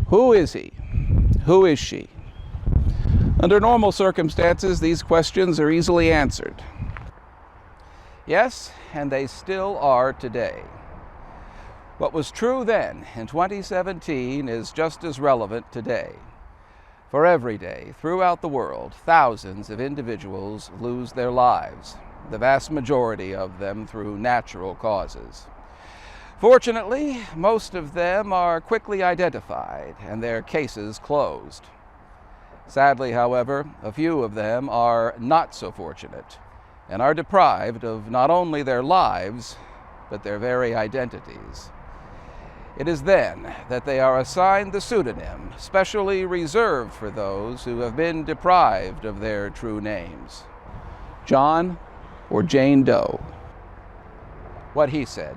Who is he? Who is she? Under normal circumstances, these questions are easily answered. Yes, and they still are today. What was true then, in 2017, is just as relevant today. For every day, throughout the world, thousands of individuals lose their lives, the vast majority of them through natural causes. Fortunately, most of them are quickly identified and their cases closed. Sadly, however, a few of them are not so fortunate and are deprived of not only their lives, but their very identities. It is then that they are assigned the pseudonym specially reserved for those who have been deprived of their true names. John or Jane Doe. What he said.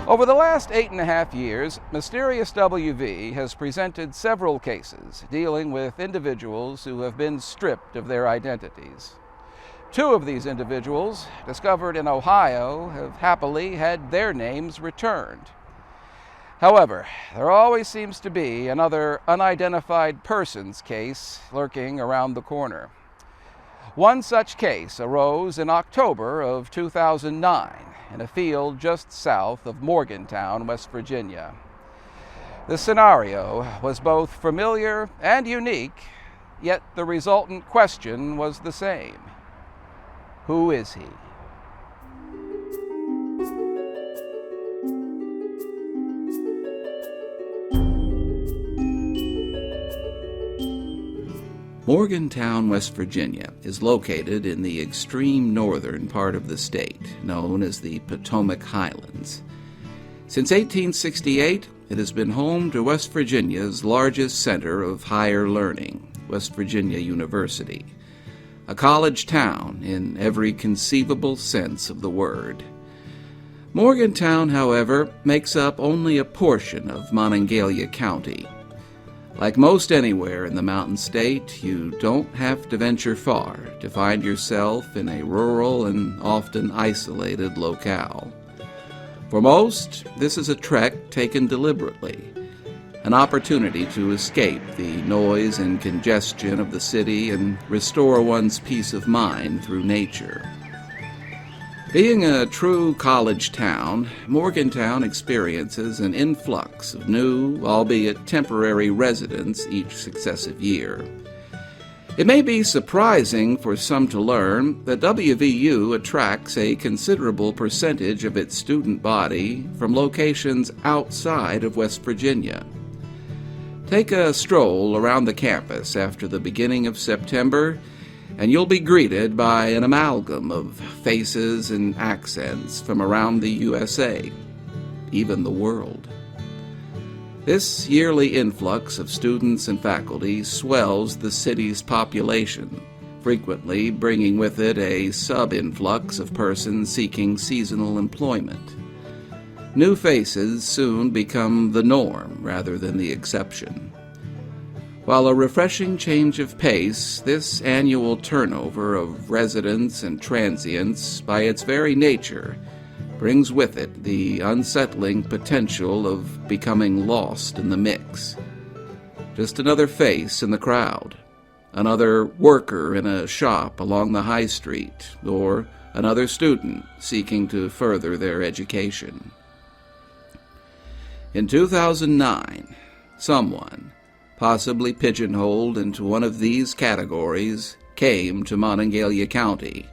Over the last 8.5 years, Mysterious WV has presented several cases dealing with individuals who have been stripped of their identities. 2 of these individuals, discovered in Ohio, have happily had their names returned. However, there always seems to be another unidentified persons case lurking around the corner. One such case arose in October of 2009 in a field just south of Morgantown, West Virginia. The scenario was both familiar and unique, yet the resultant question was the same. Who is he? Morgantown, West Virginia is located in the extreme northern part of the state, known as the Potomac Highlands. Since 1868, it has been home to West Virginia's largest center of higher learning, West Virginia University, a college town in every conceivable sense of the word. Morgantown, however, makes up only a portion of Monongahela County. Like most anywhere in the Mountain State, you don't have to venture far to find yourself in a rural and often isolated locale. For most, this is a trek taken deliberately, an opportunity to escape the noise and congestion of the city and restore one's peace of mind through nature. Being a true college town, Morgantown experiences an influx of new, albeit temporary residents each successive year. It may be surprising for some to learn that WVU attracts a considerable percentage of its student body from locations outside of West Virginia. Take a stroll around the campus after the beginning of September, and you'll be greeted by an amalgam of faces and accents from around the USA, even the world. This yearly influx of students and faculty swells the city's population, frequently bringing with it a sub-influx of persons seeking seasonal employment. New faces soon become the norm rather than the exception. While a refreshing change of pace, this annual turnover of residents and transients, by its very nature, brings with it the unsettling potential of becoming lost in the mix. Just another face in the crowd, another worker in a shop along the high street, or another student seeking to further their education. In 2009, someone, possibly pigeonholed into one of these categories, came to Monongahela County,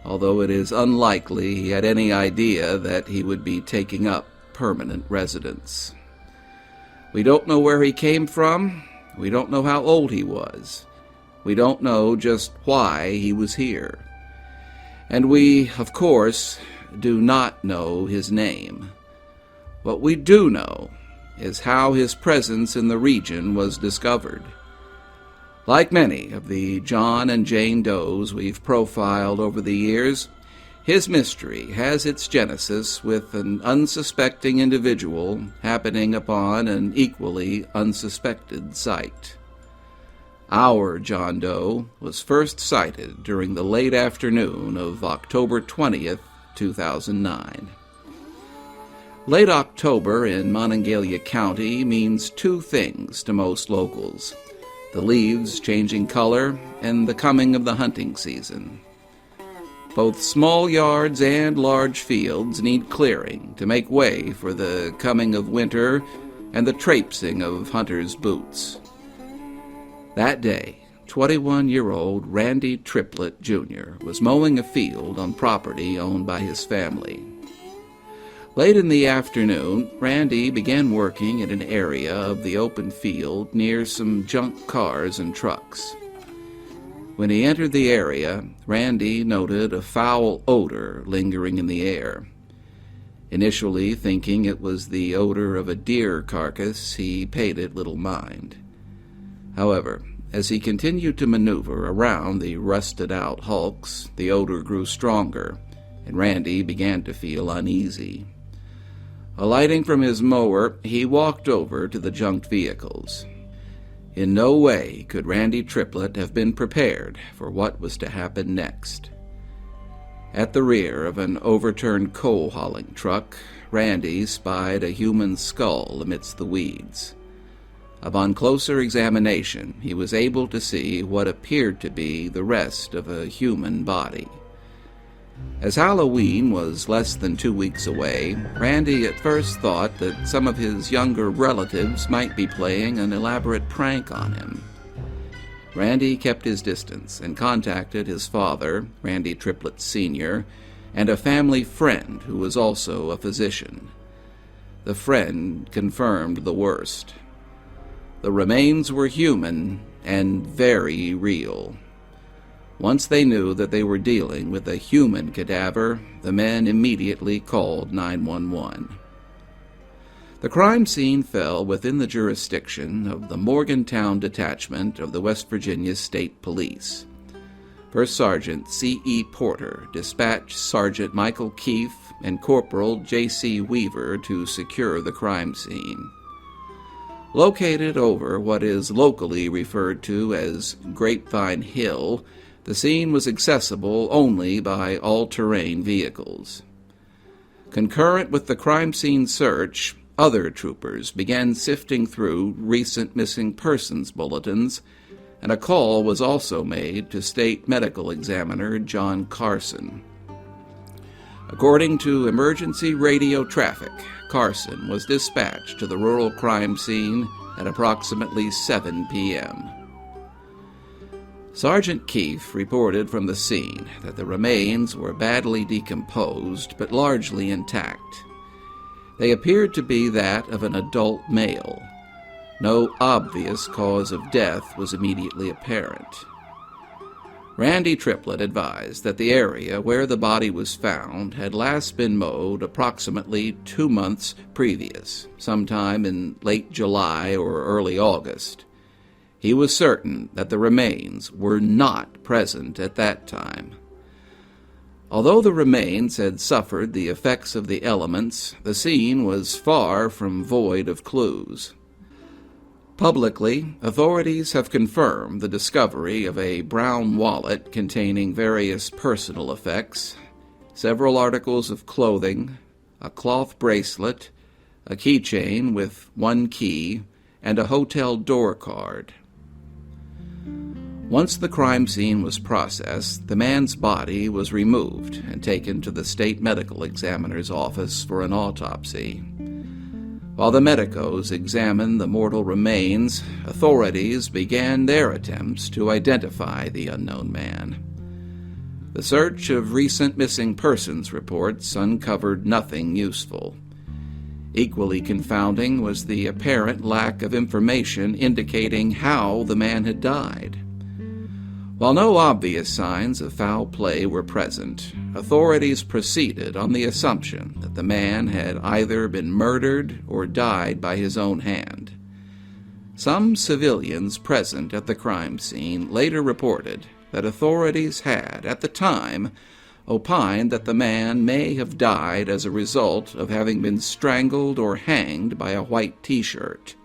although it is unlikely he had any idea that he would be taking up permanent residence. We don't know where he came from, we don't know how old he was, We don't know just why he was here. And we, of course, do not know his name. What we do know is how his presence in the region was discovered. Like many of the John and Jane Does we've profiled over the years, his mystery has its genesis with an unsuspecting individual happening upon an equally unsuspected site. Our John Doe was first sighted during the late afternoon of October 20th, 2009. Late October in Monongahela County means two things to most locals: the leaves changing color and the coming of the hunting season. Both small yards and large fields need clearing to make way for the coming of winter and the traipsing of hunters' boots. That day, 21-year-old Randy Triplett, Jr. was mowing a field on property owned by his family. Late in the afternoon, Randy began working in an area of the open field near some junk cars and trucks. When he entered the area, Randy noted a foul odor lingering in the air. Initially thinking it was the odor of a deer carcass, he paid it little mind. However, as he continued to maneuver around the rusted-out hulks, the odor grew stronger, and Randy began to feel uneasy. Alighting from his mower, he walked over to the junked vehicles. In no way could Randy Triplett have been prepared for what was to happen next. At the rear of an overturned coal-hauling truck, Randy spied a human skull amidst the weeds. Upon closer examination, he was able to see what appeared to be the rest of a human body. As Halloween was less than 2 weeks away, Randy at first thought that some of his younger relatives might be playing an elaborate prank on him. Randy kept his distance and contacted his father, Randy Triplett Sr., and a family friend who was also a physician. The friend confirmed the worst. The remains were human and very real. Once they knew that they were dealing with a human cadaver, the men immediately called 911. The crime scene fell within the jurisdiction of the Morgantown Detachment of the West Virginia State Police. First Sergeant C.E. Porter dispatched Sergeant Michael Keefe and Corporal J.C. Weaver to secure the crime scene. Located over what is locally referred to as Grapevine Hill, the scene was accessible only by all-terrain vehicles. Concurrent with the crime scene search, other troopers began sifting through recent missing persons bulletins, and a call was also made to State Medical Examiner John Carson. According to emergency radio traffic, Carson was dispatched to the rural crime scene at approximately 7 p.m. Sergeant Keefe reported from the scene that the remains were badly decomposed but largely intact. They appeared to be that of an adult male. No obvious cause of death was immediately apparent. Randy Triplett advised that the area where the body was found had last been mowed approximately 2 months previous, sometime in late July or early August. He was certain that the remains were not present at that time. Although the remains had suffered the effects of the elements, the scene was far from void of clues. Publicly, authorities have confirmed the discovery of a brown wallet containing various personal effects, several articles of clothing, a cloth bracelet, a keychain with one key, and a hotel door card. Once the crime scene was processed, the man's body was removed and taken to the state medical examiner's office for an autopsy. While the medicos examined the mortal remains, authorities began their attempts to identify the unknown man. The search of recent missing persons reports uncovered nothing useful. Equally confounding was the apparent lack of information indicating how the man had died. While no obvious signs of foul play were present, authorities proceeded on the assumption that the man had either been murdered or died by his own hand. Some civilians present at the crime scene later reported that authorities had, at the time, opined that the man may have died as a result of having been strangled or hanged by a white T-shirt.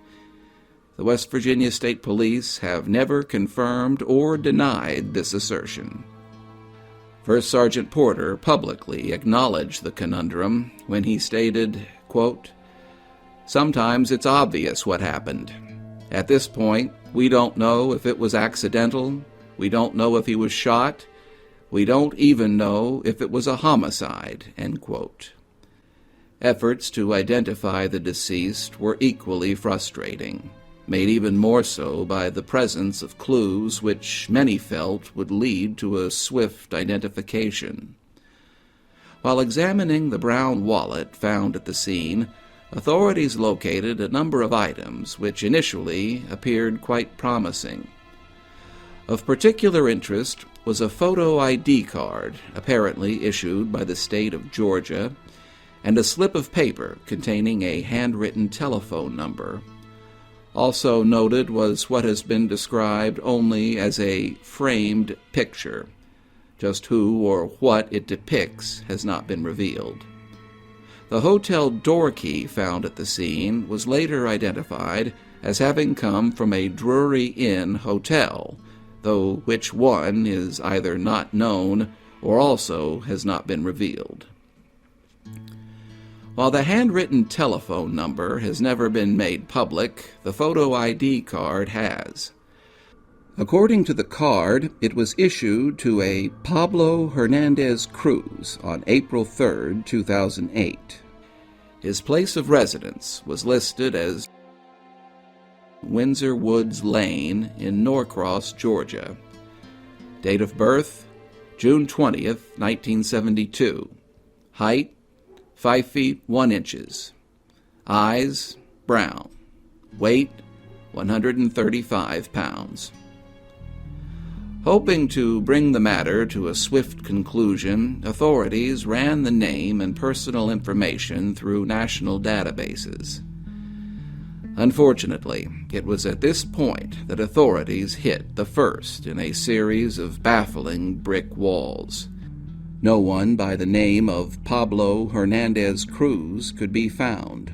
The West Virginia State Police have never confirmed or denied this assertion. First Sergeant Porter publicly acknowledged the conundrum when he stated, quote, "Sometimes it's obvious what happened. At this point, we don't know if it was accidental, we don't know if he was shot, we don't even know if it was a homicide," end quote. Efforts to identify the deceased were equally frustrating, made even more so by the presence of clues which many felt would lead to a swift identification. While examining the brown wallet found at the scene, authorities located a number of items which initially appeared quite promising. Of particular interest was a photo ID card, apparently issued by the state of Georgia, and a slip of paper containing a handwritten telephone number. Also noted was what has been described only as a framed picture. Just who or what it depicts has not been revealed. The hotel door key found at the scene was later identified as having come from a Drury Inn hotel, though which one is either not known or also has not been revealed. While the handwritten telephone number has never been made public, the photo ID card has. According to the card, it was issued to a Pablo Hernandez Cruz on April 3, 2008. His place of residence was listed as Windsor Woods Lane in Norcross, Georgia. Date of birth, June 20th, 1972. Height, 5 feet 1 inches. Eyes, brown. Weight, 135 pounds. Hoping to bring the matter to a swift conclusion, authorities ran the name and personal information through national databases. Unfortunately, it was at this point that authorities hit the first in a series of baffling brick walls. No one by the name of Pablo Hernandez Cruz could be found.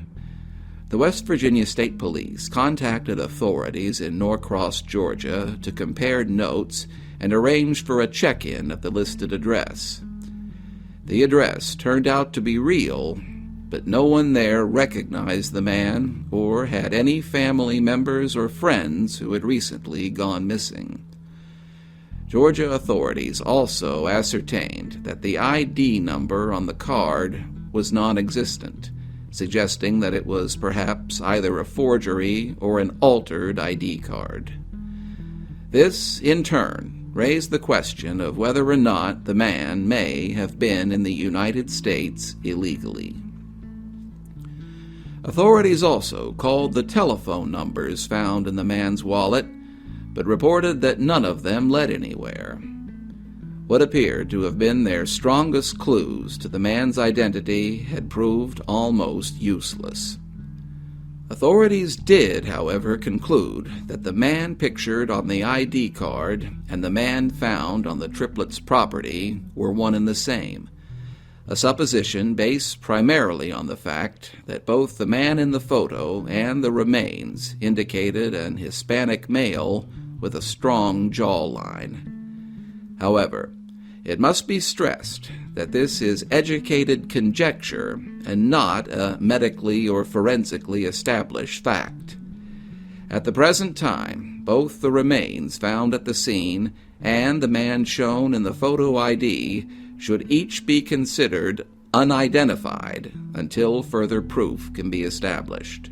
The West Virginia State Police contacted authorities in Norcross, Georgia, to compare notes and arrange for a check-in at the listed address. The address turned out to be real, but no one there recognized the man or had any family members or friends who had recently gone missing. Georgia authorities also ascertained that the ID number on the card was non-existent, suggesting that it was perhaps either a forgery or an altered ID card. This, in turn, raised the question of whether or not the man may have been in the United States illegally. Authorities also called the telephone numbers found in the man's wallet, but reported that none of them led anywhere. What appeared to have been their strongest clues to the man's identity had proved almost useless. Authorities did, however, conclude that the man pictured on the ID card and the man found on the Triplett's property were one and the same, a supposition based primarily on the fact that both the man in the photo and the remains indicated an Hispanic male with a strong jawline. However, it must be stressed that this is educated conjecture and not a medically or forensically established fact. At the present time, both the remains found at the scene and the man shown in the photo ID should each be considered unidentified until further proof can be established.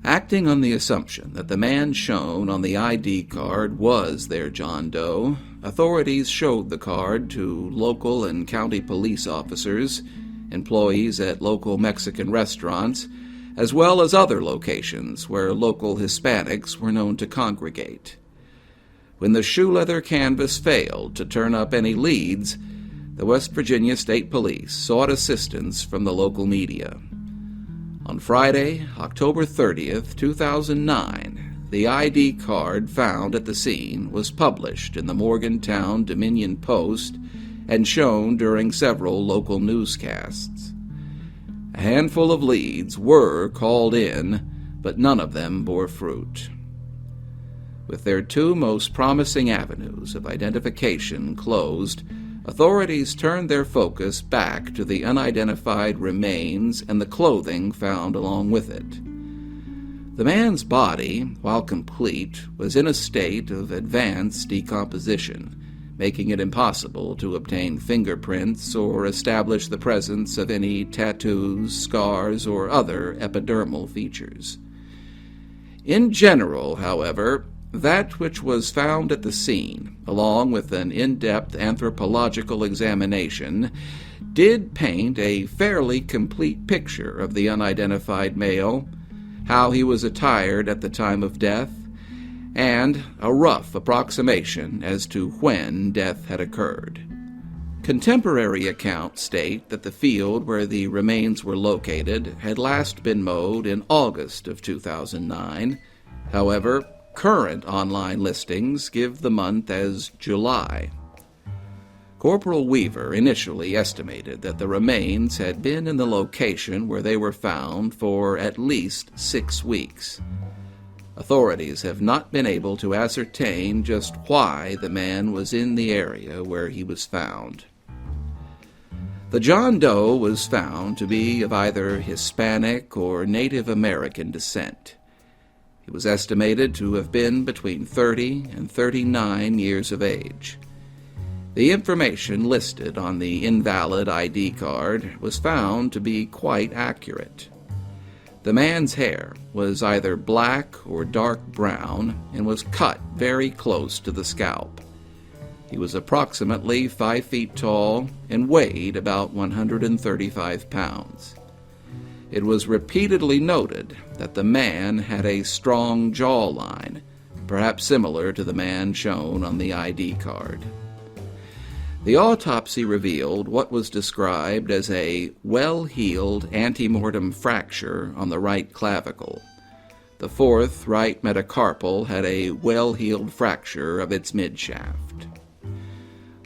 Acting on the assumption that the man shown on the ID card was their John Doe, authorities showed the card to local and county police officers, employees at local Mexican restaurants, as well as other locations where local Hispanics were known to congregate. When the shoe leather canvas failed to turn up any leads, the West Virginia State Police sought assistance from the local media. On Friday, October 30th, 2009, the ID card found at the scene was published in the Morgantown Dominion Post and shown during several local newscasts. A handful of leads were called in, but none of them bore fruit. With their two most promising avenues of identification closed, authorities turned their focus back to the unidentified remains and the clothing found along with it. The man's body, while complete, was in a state of advanced decomposition, making it impossible to obtain fingerprints or establish the presence of any tattoos, scars, or other epidermal features. In general, however, that which was found at the scene, along with an in-depth anthropological examination, did paint a fairly complete picture of the unidentified male, how he was attired at the time of death, and a rough approximation as to when death had occurred. Contemporary accounts state that the field where the remains were located had last been mowed in August of 2009. However, current online listings give the month as July. Corporal Weaver initially estimated that the remains had been in the location where they were found for at least 6 weeks. Authorities have not been able to ascertain just why the man was in the area where he was found. The John Doe was found to be of either Hispanic or Native American descent. He was estimated to have been between 30 and 39 years of age. The information listed on the invalid ID card was found to be quite accurate. The man's hair was either black or dark brown and was cut very close to the scalp. He was approximately 5 feet tall and weighed about 135 pounds. It was repeatedly noted that the man had a strong jawline, perhaps similar to the man shown on the ID card. The autopsy revealed what was described as a well-healed antemortem fracture on the right clavicle. The fourth right metacarpal had a well-healed fracture of its midshaft.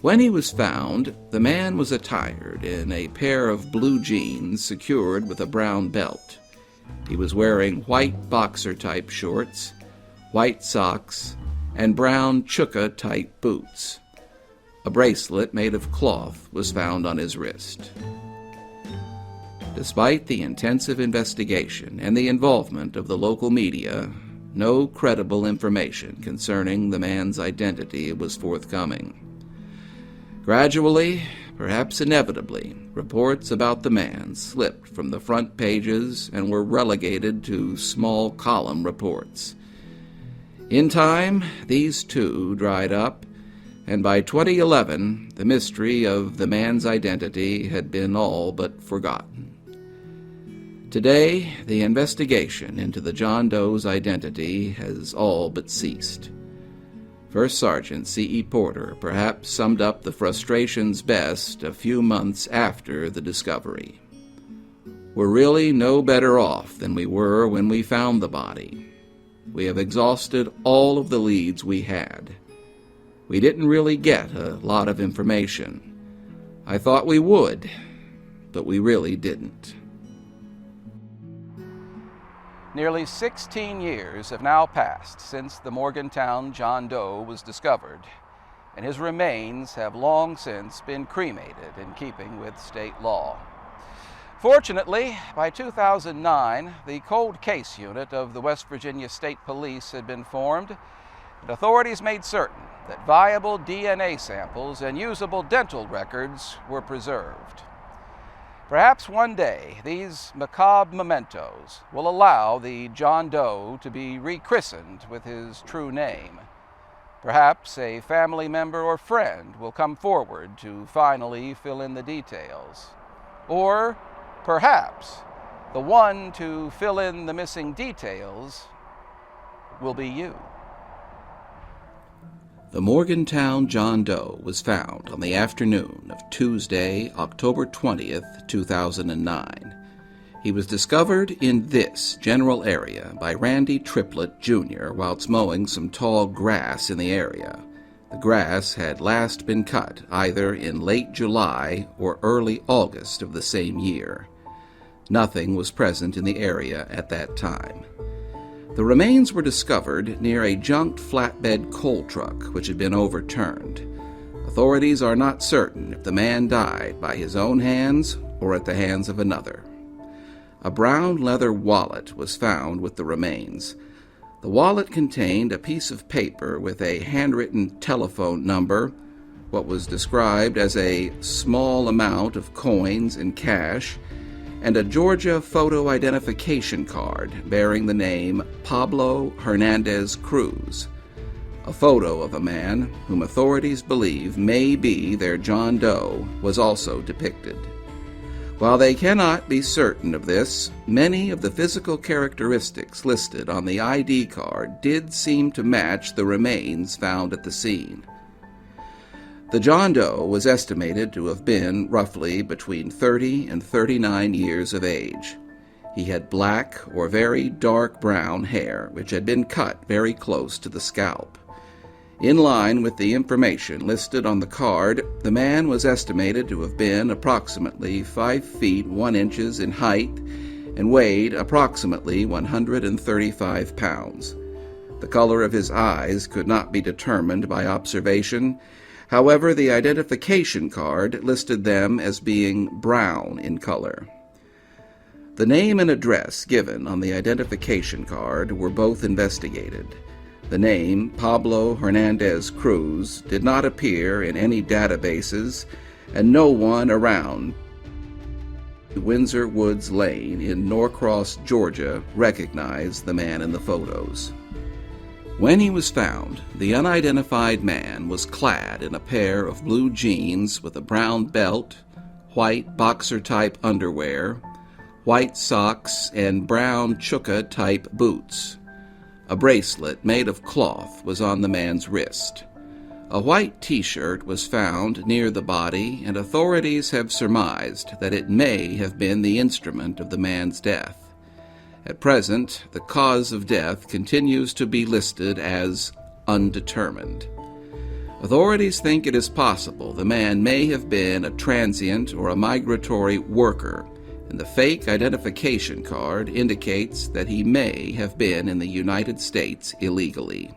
When he was found, the man was attired in a pair of blue jeans secured with a brown belt. He was wearing white boxer-type shorts, white socks, and brown chukka-type boots. A bracelet made of cloth was found on his wrist. Despite the intensive investigation and the involvement of the local media, no credible information concerning the man's identity was forthcoming. Gradually, perhaps inevitably, reports about the man slipped from the front pages and were relegated to small column reports. In time, these too dried up, and by 2011, the mystery of the man's identity had been all but forgotten. Today, the investigation into the John Doe's identity has all but ceased. First Sergeant C.E. Porter perhaps summed up the frustrations best a few months after the discovery. We're really no better off than we were when we found the body. We have exhausted all of the leads we had. We didn't really get a lot of information. I thought we would, but we really didn't. Nearly 16 years have now passed since the Morgantown John Doe was discovered, and his remains have long since been cremated in keeping with state law. Fortunately, by 2009, the Cold Case Unit of the West Virginia State Police had been formed, and authorities made certain that viable DNA samples and usable dental records were preserved. Perhaps one day, these macabre mementos will allow the John Doe to be rechristened with his true name. Perhaps a family member or friend will come forward to finally fill in the details. Or perhaps the one to fill in the missing details will be you. The Morgantown John Doe was found on the afternoon of Tuesday, October 20th, 2009. He was discovered in this general area by Randy Triplett, Jr. whilst mowing some tall grass in the area. The grass had last been cut either in late July or early August of the same year. Nothing was present in the area at that time. The remains were discovered near a junked flatbed coal truck which had been overturned. Authorities are not certain if the man died by his own hands or at the hands of another. A brown leather wallet was found with the remains. The wallet contained a piece of paper with a handwritten telephone number, what was described as a small amount of coins and cash, and a Georgia photo identification card bearing the name Pablo Hernandez Cruz. A photo of a man whom authorities believe may be their John Doe was also depicted. While they cannot be certain of this, many of the physical characteristics listed on the ID card did seem to match the remains found at the scene. The John Doe was estimated to have been roughly between 30 and 39 years of age. He had black or very dark brown hair, which had been cut very close to the scalp. In line with the information listed on the card, the man was estimated to have been approximately 5 feet 1 inches in height and weighed approximately 135 pounds. The color of his eyes could not be determined by observation. However, the identification card listed them as being brown in color. The name and address given on the identification card were both investigated. The name, Pablo Hernandez Cruz, did not appear in any databases, and no one around Windsor Woods Lane in Norcross, Georgia, recognized the man in the photos. When he was found, the unidentified man was clad in a pair of blue jeans with a brown belt, white boxer-type underwear, white socks, and brown chukka-type boots. A bracelet made of cloth was on the man's wrist. A white T-shirt was found near the body, and authorities have surmised that it may have been the instrument of the man's death. At present, the cause of death continues to be listed as undetermined. Authorities think it is possible the man may have been a transient or a migratory worker, and the fake identification card indicates that he may have been in the United States illegally.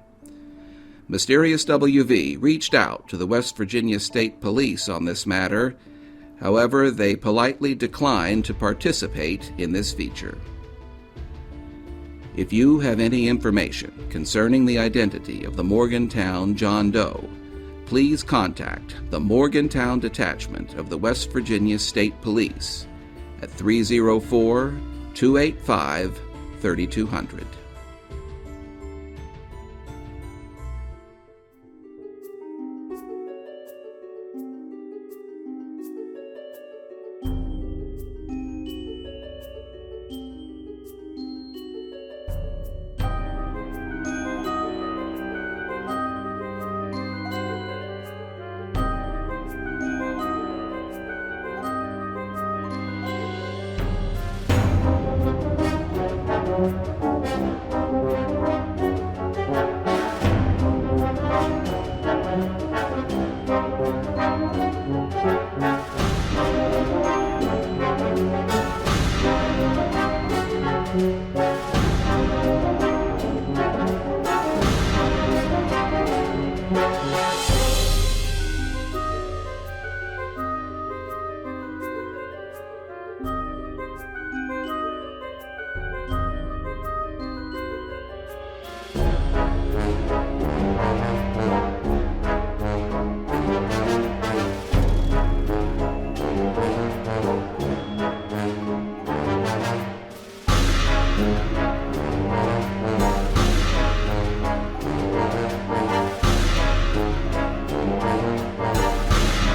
Mysterious WV reached out to the West Virginia State Police on this matter. However, they politely declined to participate in this feature. If you have any information concerning the identity of the Morgantown John Doe, please contact the Morgantown Detachment of the West Virginia State Police at 304-285-3200.